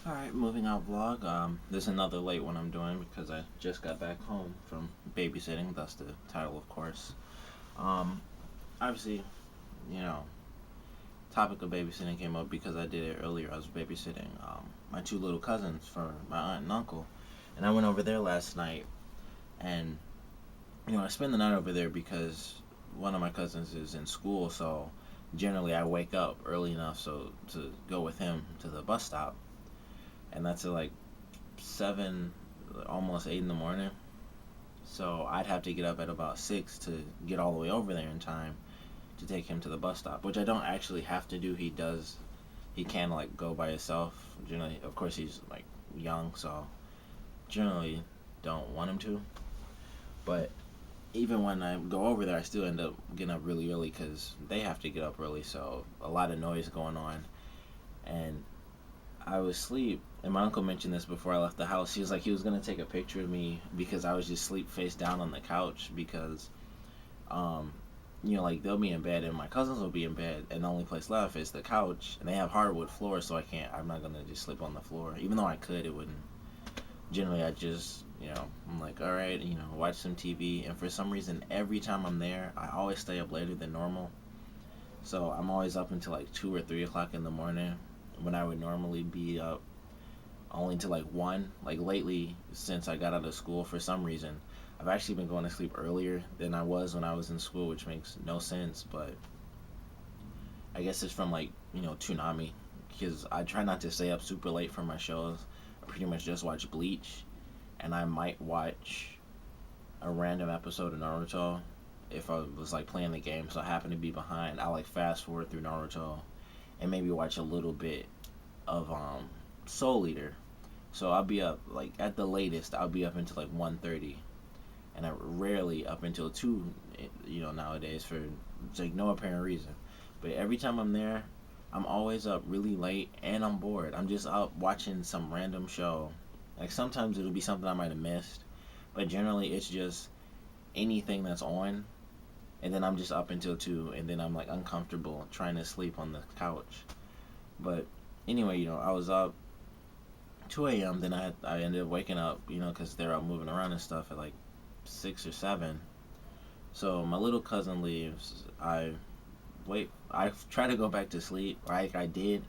Alright, moving out vlog. This is another late one I'm doing because I just got back home from babysitting. That's the title, of course. Um, Obviously, you know, topic of babysitting came up because I did it earlier. I was babysitting my two little cousins for my aunt and uncle, and I went over there last night. And I spend the night over there because one of my cousins is in school, so generally I wake up early enough so to go with him to the bus stop, and that's at like 7, almost 8 in the morning. So I'd have to get up at about 6 to get all the way over there in time to take him to the bus stop, which I don't actually have to do. He can like go by himself. Generally, of course, he's like young, so generally don't want him to. But even when I go over there, I still end up getting up really early because they have to get up early, so a lot of noise going on. And I was asleep, and my uncle mentioned this before I left the house. He was like, he was gonna take a picture of me because I was just sleep face down on the couch because, um, like they'll be in bed and my cousins will be in bed, and the only place left is the couch, and they have hardwood floors, so I can't. I'm not gonna just sleep on the floor, even though I could. It wouldn't. Generally, I just, I'm like, all right, watch some TV, and for some reason, every time I'm there, I always stay up later than normal. So I'm always up until like 2 or 3 o'clock in the morning when I would normally be up only to like 1. Like lately, since I got out of school, for some reason, I've actually been going to sleep earlier than I was when I was in school, which makes no sense. But I guess it's from like Toonami, because I try not to stay up super late for my shows. I pretty much just watch Bleach, and I might watch a random episode of Naruto if I was like playing the game. So I happen to be behind. I like fast forward through Naruto and maybe watch a little bit of Soul Eater. So I'll be up like at the latest. I'll be up until like 1:30, and I rarely up until 2. Nowadays for like no apparent reason. But every time I'm there, I'm always up really late and I'm bored. I'm just up watching some random show. Like sometimes it'll be something I might have missed, but generally it's just anything that's on, and then I'm just up until 2, and then I'm like uncomfortable trying to sleep on the couch. But anyway, I was up 2 a.m. Then I ended up waking up, because they're out moving around and stuff at like 6 or 7. So my little cousin leaves. I try to go back to sleep. Like I did,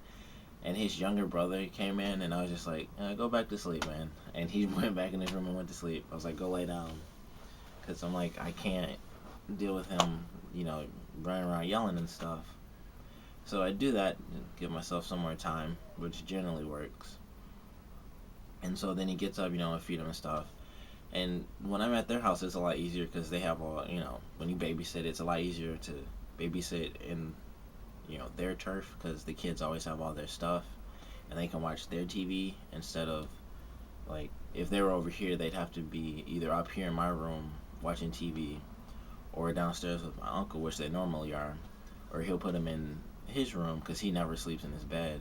and his younger brother came in, and I was just like, go back to sleep, man. And he went back in his room and went to sleep. I was like, go lay down, because I'm like, I can't deal with him, running around yelling and stuff. So I do that, give myself some more time, which generally works. And so then he gets up, I feed him and stuff. And when I'm at their house, it's a lot easier because they have all, when you babysit, it's a lot easier to babysit in, their turf because the kids always have all their stuff and they can watch their TV instead of, like, if they were over here, they'd have to be either up here in my room watching TV or downstairs with my uncle, which they normally are, or he'll put them in his room because he never sleeps in his bed,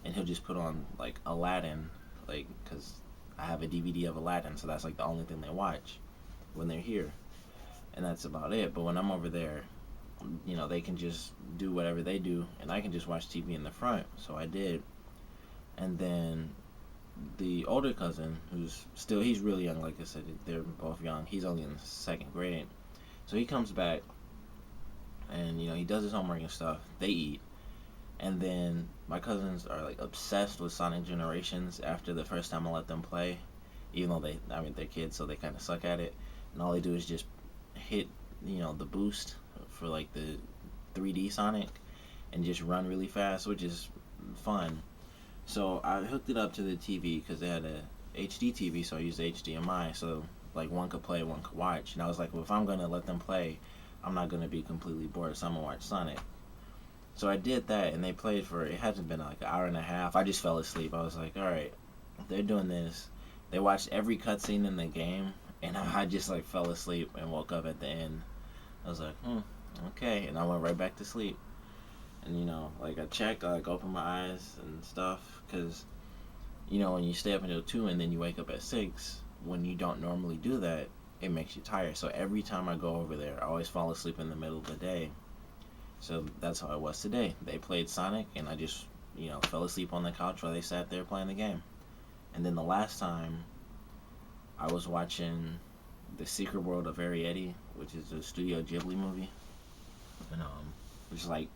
and he'll just put on, like, Aladdin, like, because I have a DVD of Aladdin, so that's like the only thing they watch when they're here, and that's about it. But when I'm over there, they can just do whatever they do, and I can just watch TV in the front. So I did, and then the older cousin, he's really young, like I said, they're both young. He's only in 2nd grade, so he comes back, and he does his homework and stuff. They eat, and then my cousins are like obsessed with Sonic Generations after the first time I let them play, even though they're kids, so they kind of suck at it. And all they do is just hit, the boost for like the 3D Sonic and just run really fast, which is fun. So I hooked it up to the TV because they had a HD TV, so I used HDMI. So like one could play, one could watch. And I was like, well, if I'm gonna let them play, I'm not gonna be completely bored, so I'm gonna watch Sonic. So I did that, and they played for, it hasn't been like an hour and a half. I just fell asleep. I was like, all right, they're doing this. They watched every cutscene in the game, and I just like fell asleep and woke up at the end. I was like, okay, and I went right back to sleep. And like I checked, I like opened my eyes and stuff, because when you stay up until 2 and then you wake up at 6, when you don't normally do that, it makes you tired. So every time I go over there, I always fall asleep in the middle of the day. So that's how it was today. They played Sonic, and I just, fell asleep on the couch while they sat there playing the game. And then the last time I was watching The Secret World of Arietti, which is a Studio Ghibli movie, and which is like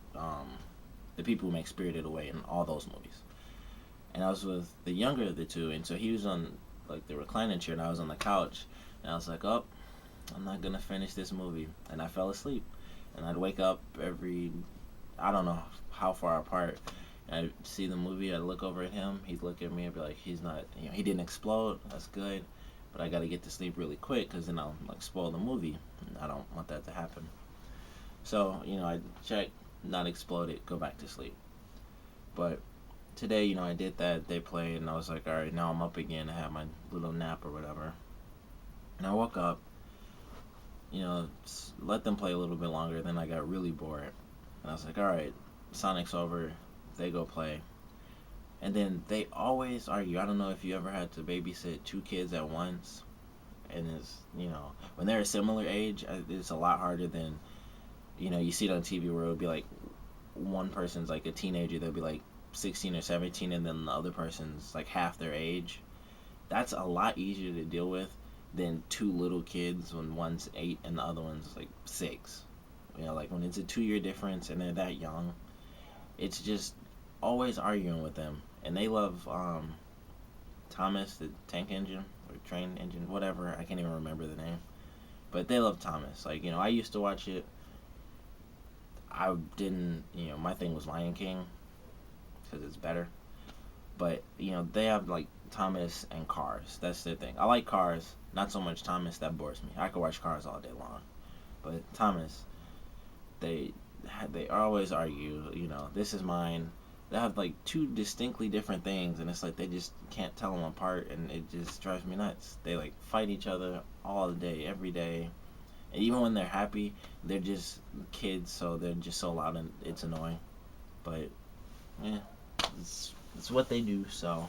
the people who make Spirited Away and all those movies. And I was with the younger of the two, and so he was on like the reclining chair, and I was on the couch, and I was like, "Oh, I'm not gonna finish this movie," and I fell asleep. And I'd wake up every, I don't know how far apart. And I'd see the movie, I'd look over at him, he'd look at me and be like, he's not, he didn't explode, that's good, but I gotta get to sleep really quick because then I'll like spoil the movie. And I don't want that to happen. So, I check, not exploded, go back to sleep. But today, I did that, they played, and I was like, alright, now I'm up again to have my little nap or whatever. And I woke up, let them play a little bit longer, then I got really bored. And I was like, alright, Sonic's over, they go play. And then they always argue. I don't know if you ever had to babysit two kids at once. And when they're a similar age, it's a lot harder than, you see it on TV where it would be like one person's like a teenager, they'll be like 16 or 17, and then the other person's like half their age. That's a lot easier to deal with than two little kids when one's 8 and the other one's like 6. Like when it's a 2-year difference and they're that young, it's just always arguing with them. And they love Thomas, the tank engine or train engine, whatever. I can't even remember the name. But they love Thomas. Like, I used to watch it. I didn't, my thing was Lion King because it's better. But, they have like Thomas and Cars. That's their thing. I like Cars, not so much Thomas. That bores me. I could watch Cars all day long. But Thomas, they always argue, this is mine. They have like two distinctly different things, and it's like they just can't tell them apart, and it just drives me nuts. They like fight each other all the day, every day, and even when they're happy, they're just kids, so they're just so loud and it's annoying. But yeah, it's what they do, so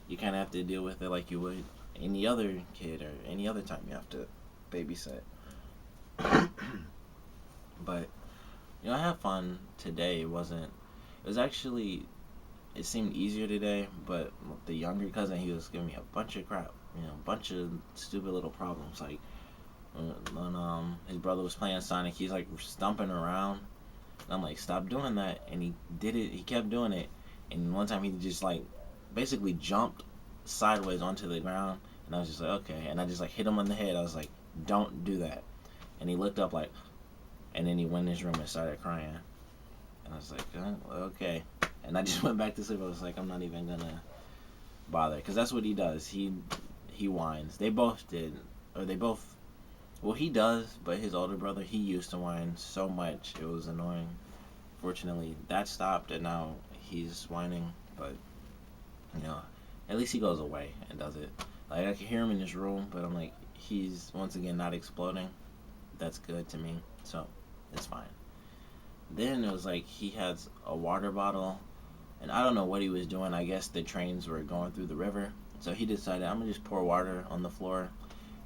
you kind of have to deal with it like you would any other kid or any other time you have to babysit. But I had fun today. It was actually, it seemed easier today, but the younger cousin, he was giving me a bunch of crap, a bunch of stupid little problems. Like when his brother was playing Sonic, he's like stumping around, and I'm like, stop doing that, and he kept doing it, and one time he just like basically jumped sideways onto the ground, and I was just like, okay, and I just like hit him on the head. I was like, don't do that, and he looked up like, and then he went in his room and started crying. And I was like, okay. And I just went back to sleep. I was like, I'm not even gonna bother, because that's what he does. He whines. They both did, or they both. Well, he does, but his older brother, he used to whine so much it was annoying. Fortunately, that stopped, and now he's whining. But at least he goes away and does it. Like I can hear him in his room, but I'm like, he's once again not exploding. That's good to me, so it's fine. Then it was like he has a water bottle, and I don't know what he was doing. I guess the trains were going through the river, so he decided, I'm gonna just pour water on the floor.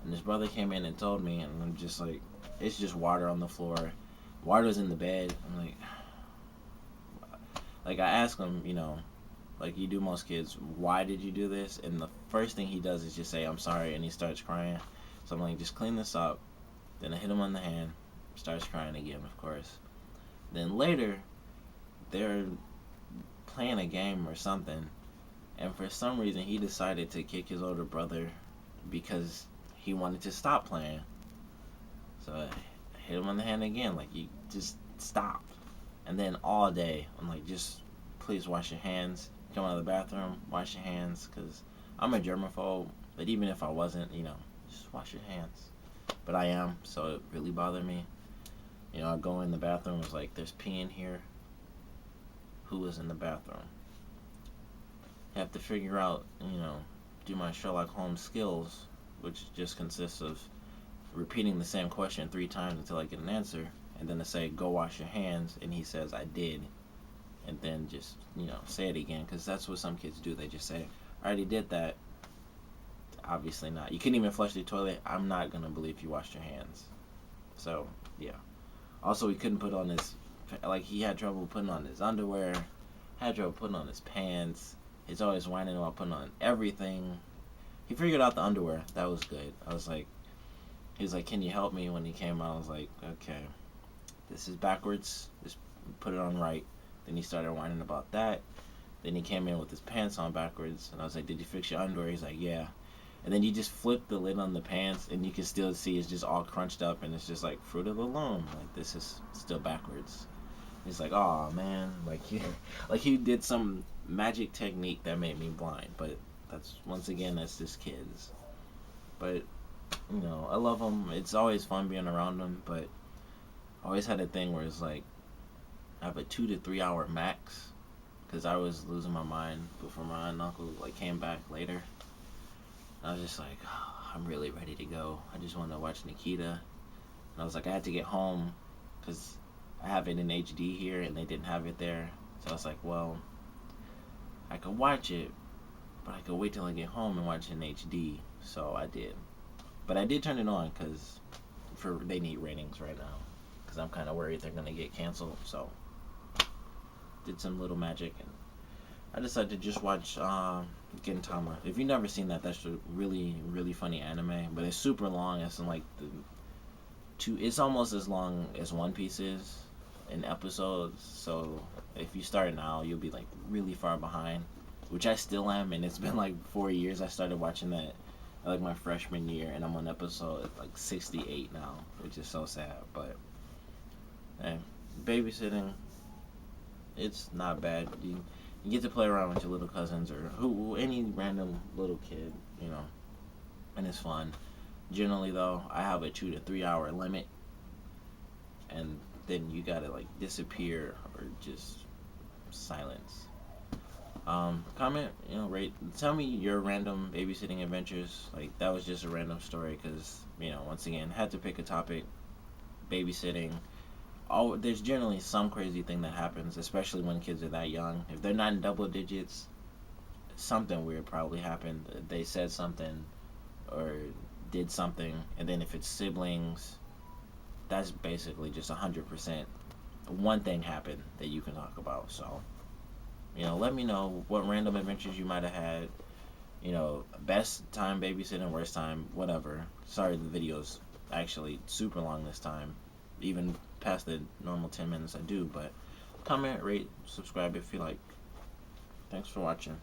And his brother came in and told me, and I'm just like, it's just water on the floor. Water's in the bed. I'm like I ask him, like you do most kids, why did you do this? And the first thing he does is just say, I'm sorry, and he starts crying. So I'm like, just clean this up. Then I hit him on the hand, starts crying again, of course. Then later, they're playing a game or something, and for some reason he decided to kick his older brother because he wanted to stop playing. So I hit him on the hand again, like, you just stop. And then all day, I'm like, just please wash your hands. Come out of the bathroom, wash your hands, because I'm a germaphobe, but even if I wasn't, just wash your hands. But I am, so it really bothered me. I go in the bathroom, it's like, there's pee in here. Who was in the bathroom? I have to figure out, do my Sherlock Holmes skills, which just consists of repeating the same question 3 times until I get an answer, and then to say, go wash your hands, and he says, I did. And then just, say it again, because that's what some kids do. They just say, I already did that. Obviously not. You couldn't even flush the toilet. I'm not going to believe you washed your hands. So, yeah. Also, he couldn't he had trouble putting on his underwear, had trouble putting on his pants. He's always whining about putting on everything. He figured out the underwear. That was good. I was like, he was like, "Can you help me?" When he came out, I was like, "Okay, this is backwards. Just put it on right." Then he started whining about that. Then he came in with his pants on backwards, and I was like, "Did you fix your underwear?" He's like, "Yeah." And then you just flip the lid on the pants, and you can still see it's just all crunched up, and it's just like Fruit of the Loom. Like, this is still backwards. He's like, "Oh man," like he did some magic technique that made me blind. But that's once again, that's just kids. But I love them. It's always fun being around them. But I always had a thing where it's like I have a 2 to 3 hour max, because I was losing my mind before my aunt and uncle like came back later. I was just like, oh, I'm really ready to go. I just wanted to watch Nikita. And I was like, I had to get home because I have it in HD here and they didn't have it there. So I was like, well, I could watch it, but I could wait till I get home and watch it in HD. So I did. But I did turn it on because they need ratings right now. Because I'm kind of worried they're going to get canceled. So did some little magic, and I decided to just watch Gintama. If you've never seen that, that's a really, really funny anime. But it's super long. It's in like it's almost as long as One Piece is in episodes. So if you start now, you'll be like really far behind, which I still am. And it's been like 4 years. I started watching that like my freshman year, and I'm on episode like 68 now, which is so sad. But hey, babysitting, it's not bad. You get to play around with your little cousins or any random little kid, and it's fun. Generally, though, I have a 2 to 3 hour limit, and then you gotta like disappear or just silence. Comment, rate. Tell me your random babysitting adventures. Like that was just a random story because once again, had to pick a topic. Babysitting. There's generally some crazy thing that happens, especially when kids are that young. If they're not in double digits, something weird probably happened. They said something or did something, and then if it's siblings, that's basically just 100% one thing happened that you can talk about. So, let me know what random adventures you might have had. Best time babysitting, worst time, whatever. Sorry, the video's actually super long this time, even past the normal 10 minutes I do. But comment, rate, subscribe if you like. Thanks for watching.